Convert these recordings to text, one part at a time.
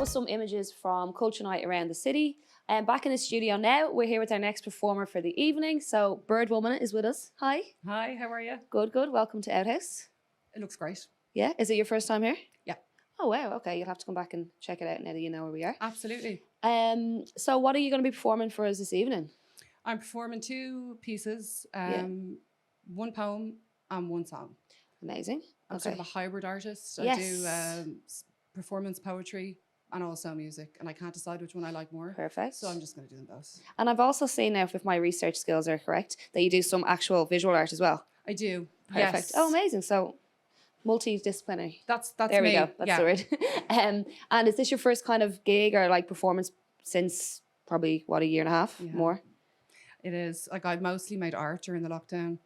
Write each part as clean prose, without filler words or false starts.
was some images from Culture Night around the city. And back in the studio now, we're here with our next performer for the evening. So Birdwoman is with us. Hi. Hi, how are you? Good, good. Welcome to Outhouse. It looks great. Yeah. Is it your first time here? Yeah. Oh, wow. Okay. You'll have to come back and check it out now that you know where we are. Absolutely. So what are you going to be performing for us this evening? I'm performing 2 pieces, Yeah. 1 poem and 1 song. Amazing. I'm sort of a hybrid artist. Yes. I do performance poetry and also music, and I can't decide which one I like more. Perfect. So I'm just going to do them both. And I've also seen now, if my research skills are correct, that you do some actual visual art as well. I do. Perfect. Yes. Oh, amazing. So multidisciplinary. That's there we me. go. That's the word. And is this your first kind of gig or like performance since probably, what, a year and a half more? It is. Like, I mostly made art during the lockdown.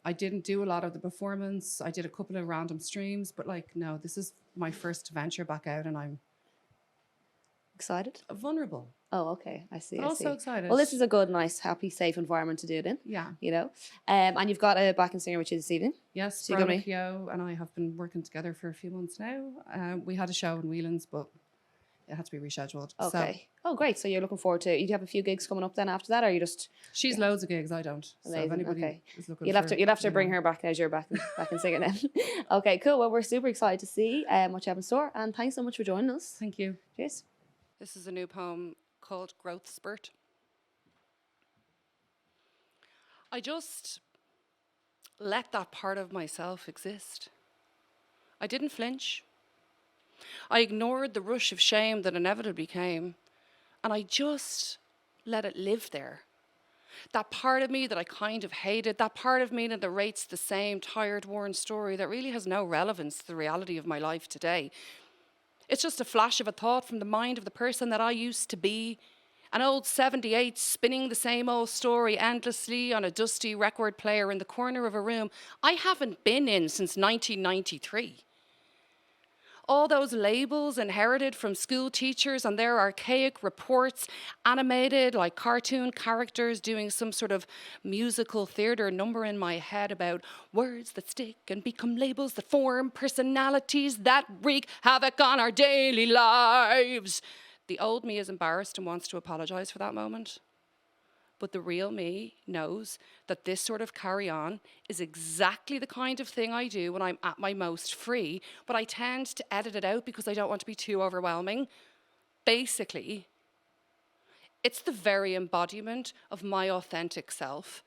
I didn't do a lot of the performance. I did a couple of random streams, but like, no, this is my first venture back out, and I'm excited. Vulnerable. Oh, okay. I see. But also excited. Well, this is a good, nice, happy, safe environment to do it in. Yeah. You know, and you've got a backing singer with you this evening. Yes, So Bronagh Keogh and I have been working together for a few months now. We had a show in Whelan's, but it had to be rescheduled. Okay. Oh, great. So you're looking forward to. You have a few gigs coming up then after that, or are you just? She's loads of gigs. I don't. Amazing. So if anybody Okay. is looking, You'll have to bring her back as you're back and singing then. Okay, cool. Well, we're super excited to see what you have in store, and thanks so much for joining us. Thank you. Cheers. This is a new poem called Growth Spurt. I just let that part of myself exist. I didn't flinch. I ignored the rush of shame that inevitably came, and I just let it live there. That part of me that I kind of hated, that part of me that narrates the same tired, worn story that really has no relevance to the reality of my life today. It's just a flash of a thought from the mind of the person that I used to be, an old 78 spinning the same old story endlessly on a dusty record player in the corner of a room I haven't been in since 1993. All those labels inherited from school teachers and their archaic reports, animated like cartoon characters doing some sort of musical theatre number in my head about words that stick and become labels that form personalities that wreak havoc on our daily lives. The old me is embarrassed and wants to apologise for that moment. But the real me knows that this sort of carry-on is exactly the kind of thing I do when I'm at my most free, but I tend to edit it out because I don't want to be too overwhelming. Basically, it's the very embodiment of my authentic self.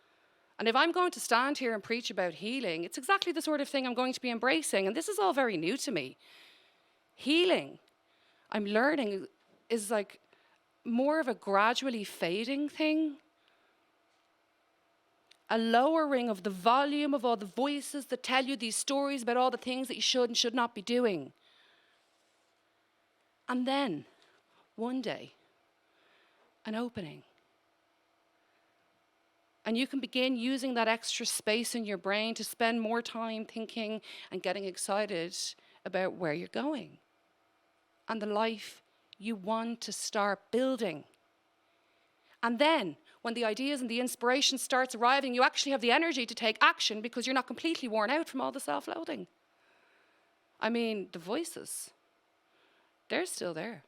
And if I'm going to stand here and preach about healing, it's exactly the sort of thing I'm going to be embracing, and this is all very new to me. Healing, I'm learning, is like more of a gradually fading thing. A lowering of the volume of all the voices that tell you these stories about all the things that you should and should not be doing. And then, one day, an opening. And you can begin using that extra space in your brain to spend more time thinking and getting excited about where you're going and the life you want to start building. And then, when the ideas and the inspiration starts arriving, you actually have the energy to take action because you're not completely worn out from all the self-loathing. I mean, the voices, they're still there.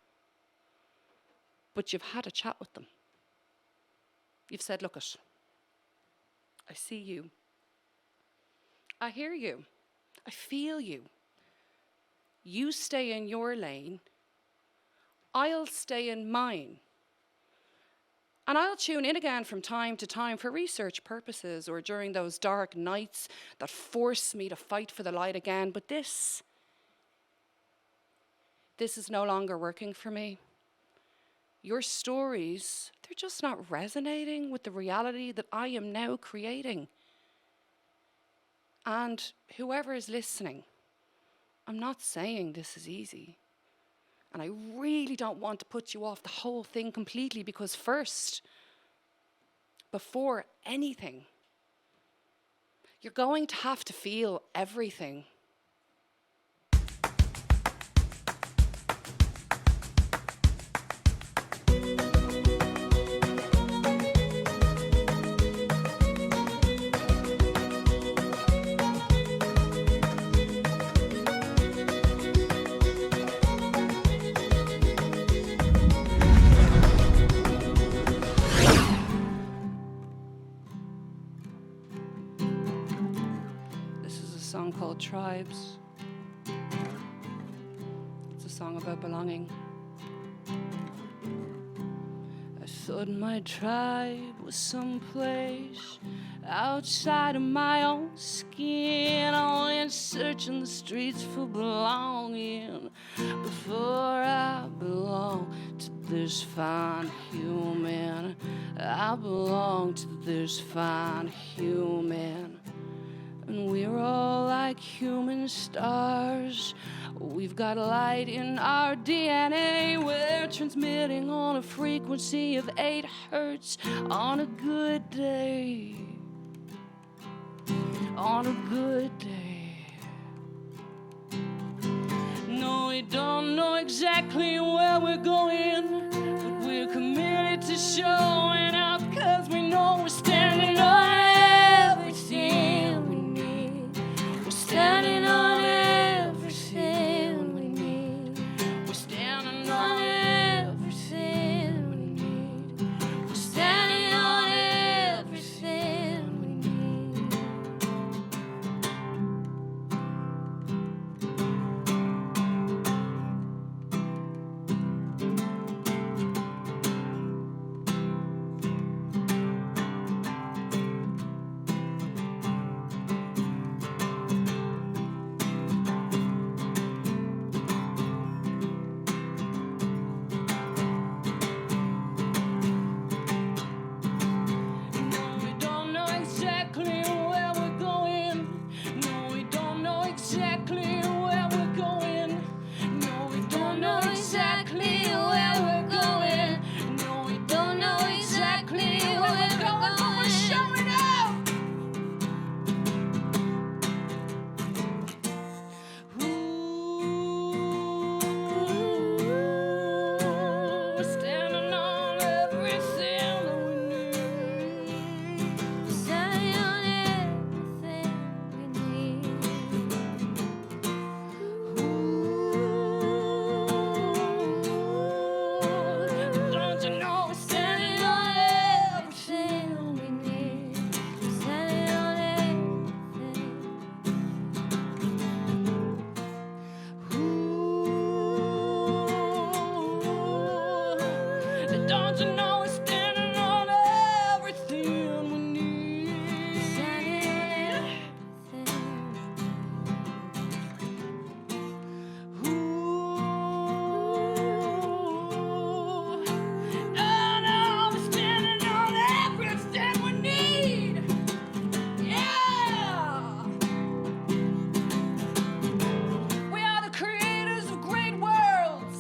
But you've had a chat with them. You've said, look it, I see you. I hear you. I feel you. You stay in your lane. I'll stay in mine. And I'll tune in again from time to time for research purposes or during those dark nights that force me to fight for the light again. But this is no longer working for me. Your stories, they're just not resonating with the reality that I am now creating. And whoever is listening, I'm not saying this is easy. And I really don't want to put you off the whole thing completely because first, before anything, you're going to have to feel everything. called Tribes. It's a song about belonging. I thought my tribe was someplace outside of my own skin. I went searching the streets for belonging before I belong to this fine human. I belong to this fine human. And we're all like human stars. We've got light in our DNA. We're transmitting on a frequency of 8 hertz on a good day. On a good day. No, we don't know exactly where we're going, but we're committed to showing up, 'cause we know we're standing on everything we need. We're standing on everything we need. We're standing on everything we need. We're standing on everything we need. No, we don't know exactly where we're going. No, we don't know exactly where we're going. No, we don't know exactly where we're going. No, we don't know exactly where we're going, but we're showing up. We're standing on everything that we need. Standing on everything we need. Don't you know we're standing on everything we need? Standing on everything. Don't you know we're standing on everything we need? Standing on we're standing on everything we need. Yeah. We are the creators of great worlds.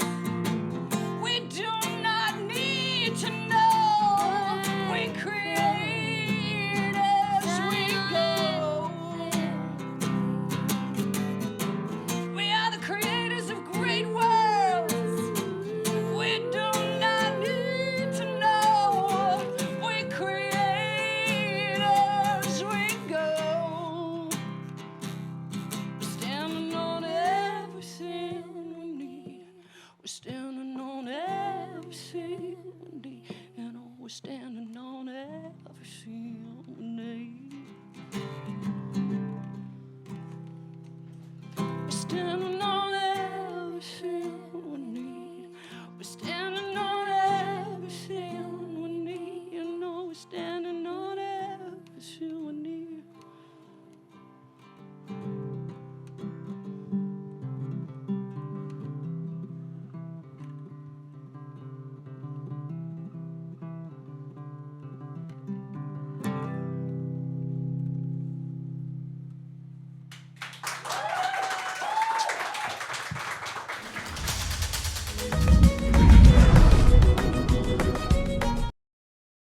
We do not need to know. We create as we go. We are the creators of great worlds. We do not need to know. We create as we go. We're standing on everything we need. We're standing on everything we need. And oh, we're standing on everything we need. We're standing on everything we need. We're standing on everything we need. And oh, we're standing